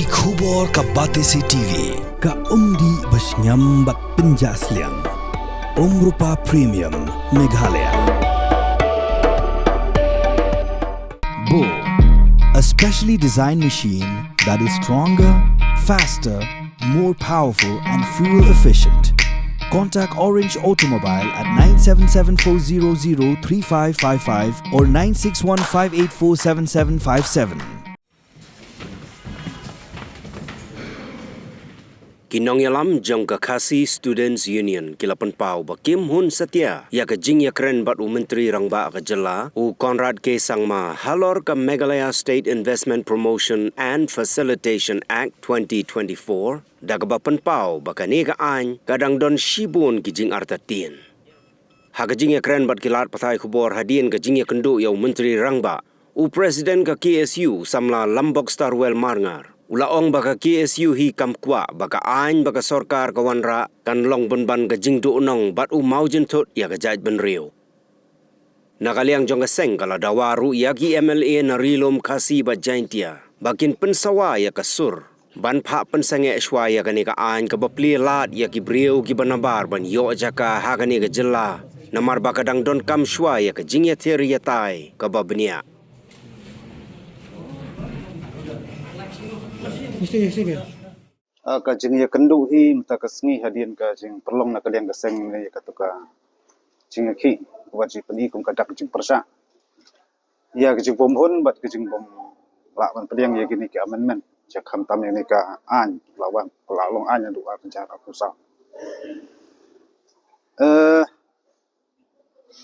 Ki khubor ka Batesi TV ka umdi basnyam bat penjaslian Rupa Premium Meghalaya. Bo, a specially designed machine that is stronger, faster, more powerful and fuel efficient. Contact Orange Automobile at 977-400-3555 or 961-584-7757. Kinong yalam jong Kakasi Students Union kilapan pau ba Kim Hun Satya ya ka jing ya keren bat Menteri Rangba ka jela u Conrad K Sangma halor ka Meghalaya State Investment Promotion and Facilitation Act 2024 daga ba pau ba kani ka an kadang don shibun ki jing artatin ha ka jing ya keren bat kilat pathai khubor hadien ka jing ya kendu ya Menteri Rangba u Presiden ka KSU samla Lambok Starwell Marngar ulaong baka KSU hi kamkwa baka ain baka sorkar kawanra kan long bunban ka jingdu unong bat maujin thot ya ka jaj benriu. Nakaliang jong seng kala dawaru ya ki MLA na rilom kasi ba jaintia bakin pensawa ya ka sur ban pha pensange shwa ya ka ni ka ain ka bapli lat ya ki briu ki banabar ban yo jaka ha ka ni ka jilla namar baka dang don kam shwa ya ka jingya theri ya tai ka babnia. Ka jing ya kendu hi mta kasngi hadian ka jing perlong na kalian gaseng ne ya katuka jing ki waji pani kum kadak jing persa ya jing bom hun bat jing bom la ban pediang ya gini ki amendment jak kham tam ni ka an lawan long an du a penjara pusat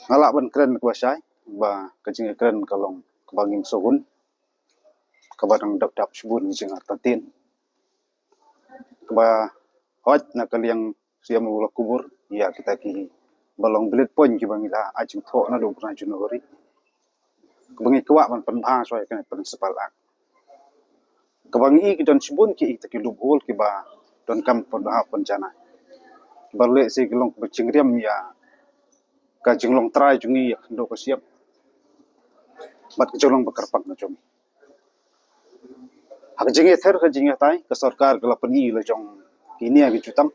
ngala ban kren kuasai ba ka jing kren kalong bangim sohun kabadang dap subun jing atatin ba hot na kaliang siam ula kubur ya kita ki balong belit pon ki bangila ajing tho na do pran Januari bangi kwa man panbha so kan principal ak kabangi ki don subun ki ta ki lubul ki ba don kam pon ha pon jana balle si kilong bacingriam ya ka jinglong trai jungi ya do ko siap bat ki jolong bakarpak na jom hak jinge ther ka jinge tai ka sarkar kala pani la jong kini agi jutam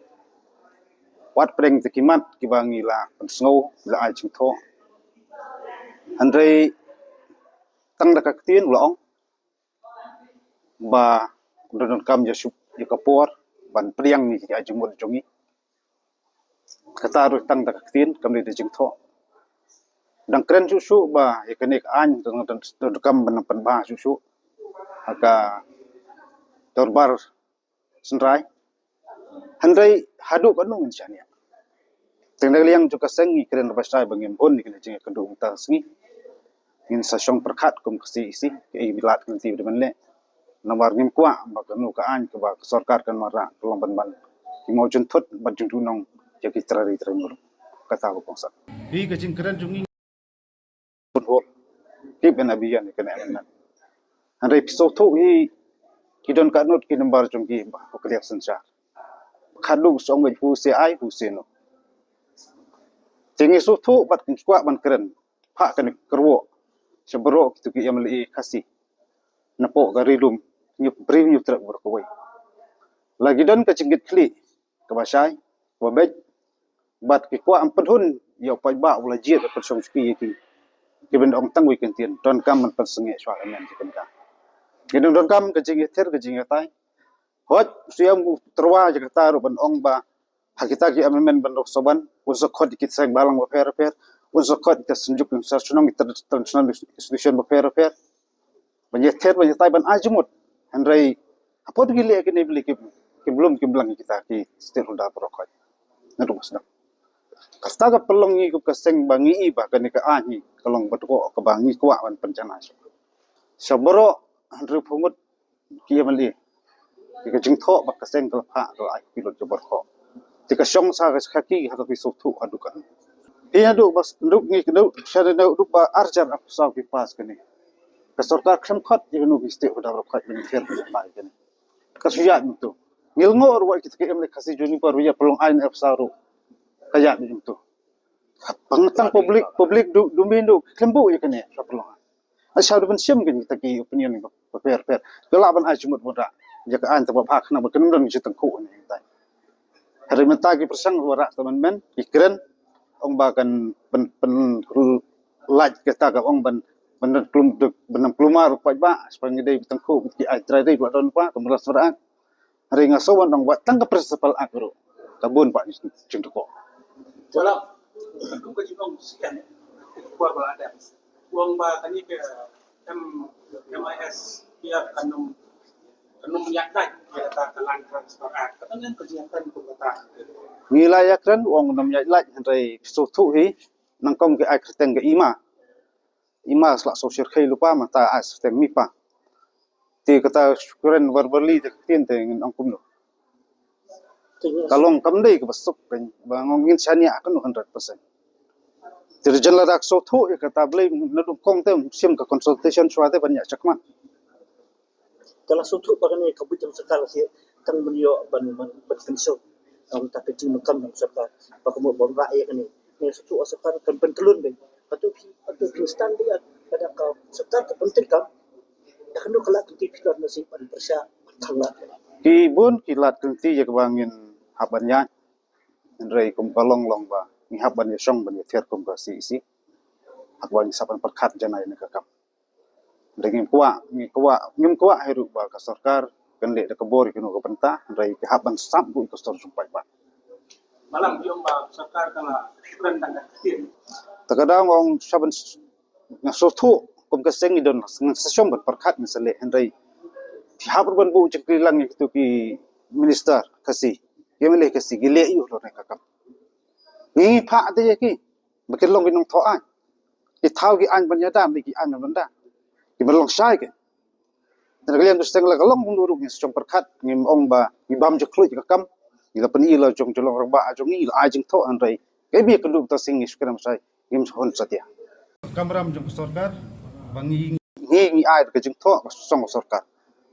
wat preng tekimat ki bangi la pensngo la ai ching tho andrei tang da kaktin ulong ba don kam ya sup ya kapor ban priang ni ki ajung mod jongi kata ru tang da kaktin kam de ching tho dang kren susu ba ya kenek an don kam ban pan ba susu aka torbar senrai handai hadu kanung insyania tengdak liang juga sengi keren pasai bangim on ni kena jing kedung ta sengi in sasyong perkat kum kasi isi ke bilat nanti de manle namar ngim kwa ba kanu ka an ke ba sarkar kan mara tolong ban ki mau juntot ba jung nong jaki trari tremur kata ko pongsa hi ke jing keren jungi hol tip na biyan kena nan handai piso tho hi kidon kanut ki nambar jongki ba ko kliak sensa khadung song bai fu se ai fu se no tingi su thu bat kin kwa ban keren pha kan kerwo sebro tu ki MLA kasi napo garilum nyup bring nyup trak berkoi lagi don ka cingit kli ka basai wa bej bat ki kwa ampun hun yo pai ba ula jiet pa song ski ki ben ong tang wi kan tien don kam man pa senge swa amen ki kan ka gedung don kam ke jing ther ke jing tai hot siam terwa jakarta ru ban ong ba hakita ki amendment ban rok soban unsok khot ki sek balang ba fer unsok khot ki senjuk sa sunong international institution ba fer ban ther ban tai ban ajmut handrai apot gile ke ne beli ki belum ki belang kita ki stakeholder prokot nadu masna kasta ka pelong ni ku kaseng bangi ba kan ka ahi kalong batko ka bangi kwa ban pencana sabro handru phumut ki amali ki jing tho bak kaseng kala pha kala ai pilot jobor kho ti ka song sa ka khaki ha ka su thu adukan ina du bas nduk ni du share na du ba arjar ap sa ki pas kani ka sarkar kham khat ni nu ki ste uda ro khat ni fer ba kani ka suya tu ngil ngor wa ki ke amli khasi juni par ya pelong ain ap sa ro kaya ni tu pangtang public domain du kembu ya kani sa pelong asal ben siam kan kita ki opinion ni per kala ban ajmut muda jaka an ta ba khna ba kan dang ji tang khu ni ta hari menta ki persang wara teman men ikren ong ba kan pen laj kita ka ong ban benar plum benam plumar pa ba sepangi dei tang khu ki ai trai dei ba don pa kemeras wara hari ngasowan dong ba tang ka principal agro tabun pa jing ko Dalam aku ke Jepang sekian keluar ada uang bah tadi ke MIS dia kanum yakni dia kata kelan transfer katanya kegiatan pemerintah ngilayakran uang nam yai hentai sutu hi nangkong ke ai kreten ke ima selak sosial khai lupa mata as tem mipa ti kata syukuran verbally te tin te ngin angkum lo kalong kamdei ke besuk kan bangongin sania kan 100%. Jadi jenla dak sutu kata blai nadum kong tem sim ke consultation suate banyak cakma Kalau suatu bagan ni kabupaten sekal si tang beliau ban pensel orang tapi cing makam yang serta pakmu bomba ya kan ni suatu asal kan pentelun be patu stand dia pada kau serta penting kan dah kan kalau kita pikir nasi pan persya kala kibun kilat kenti ya kebangin habannya ndrei kum kalong long ba ni haban ya song ban ya ter kum ka si hakwan sapan perkat janai ne kakam dengan ngim kuat hirup ba ka sarkar kan le da kabor kinu ka penta ndrei ki haban sap bu ka stor sumpai ba malam dia bah sarkar kala keren tangga kecil takadang ong saban ngasotu kum ka seng idon ngasom ban perkat misale ndrei ti habur ban bu cekrilang itu ki minister kasi yemele kasi gile yu lo ne kakam ni pha te ki bakin long binong tho ai ki thau ki an ban ya dam ki an ban da ki ban long sai ke dan kalian tu setengah long mundur ni secom perkat ni ong ba ni bam je klui ka kam ni la pani la jong jolong rang ba jong ni la ajing tho an rai ke bi ka du ta sing ni skram sai ngim hon satia kamram jong sarkar bangi ni ai ka jing tho song sarkar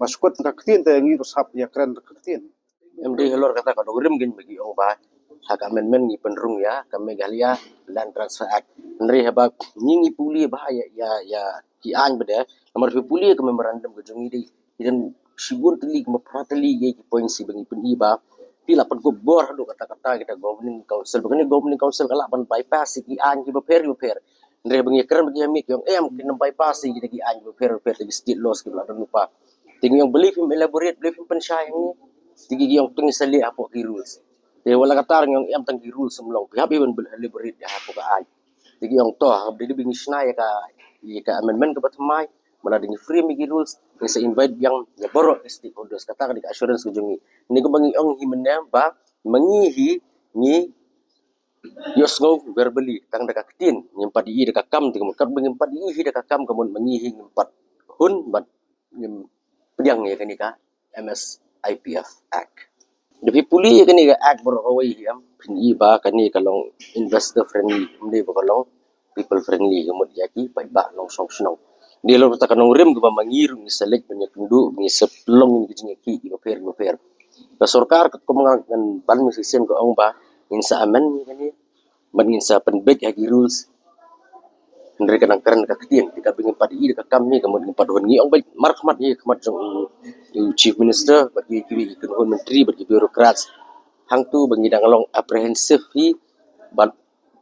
masukut ka ktin te ngi sap ya kren ka ktin MD helor kata ka dogrim gin bagi ong ba hak amendment ni penrung ya kami galia land transfer act nri haba ni puli ba ya ki an beda nomor puli ke memorandum ke jongi di dan sibur teli ke prateli ye ki point si bagi pen iba pila pen ko bor hadu kata-kata kita governing council begini governing council kala ban bypass ki an ki beper nri bagi keren bagi amik yang ki bypass ki ki an beper di state laws ki belakang lupa tinggi yang believe him elaborate believe him pensyai ni tinggi yang tengah sali apa ki rules de wala katar yang tang ki rules semlong pihak iban elaborate ya apa ka an tinggi yang toh abdi bingi sna ya ka amendment ke batamai mala dingi free mi rules ni sa invite yang ya borok stakeholders kata ka assurance ko jongi ni ko bangi ong himena ba mangihi ni yosgo verbally tang daka tin nyempat di daka kam tinga kat bangi empat di daka kam kamun mangihi empat hun bat pedang ya kanika MS IPF Act. Jadi puli kanika act berkawai hiam pin iba kani kalong investor friendly mde bakalong people friendly kamut yaki pai ba long song snong. Dia lo ta kanong rem ko mangir ni select banyak kundu ni seplong ni kijing ki ibaper. Ka sarkar ko mga ban mi system ko ong ba insa amen kani ban insa penbet yaki rules mereka nang keren ka ketian kita bingin padi ka kami kemudian paduan ni ong baik markhmat ni khmat jong chief minister bagi kiwi kun menteri bagi birokrat hang tu bangi dangalong apprehensive hi ban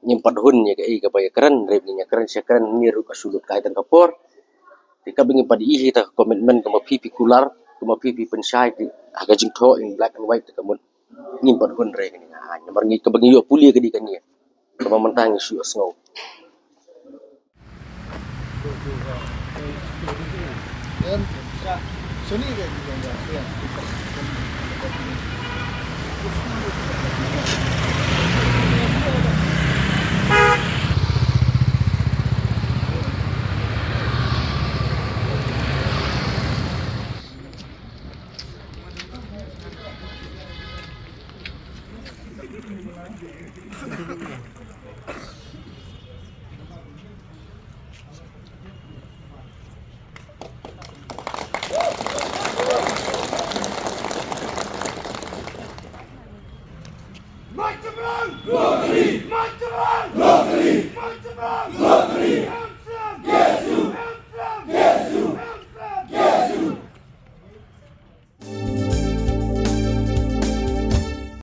nyempat hun ya ka baya keren rep ni keren syakran ni ru kasulut kaitan kapor kita bingin padi hi ta komitmen ka pipi kular ka pipi pensyai di aga jing tho in black and white kemudian nyempat hun re ni nomor ni ka bangi yo puli ka di kan ni ka mamantang isu asngau March!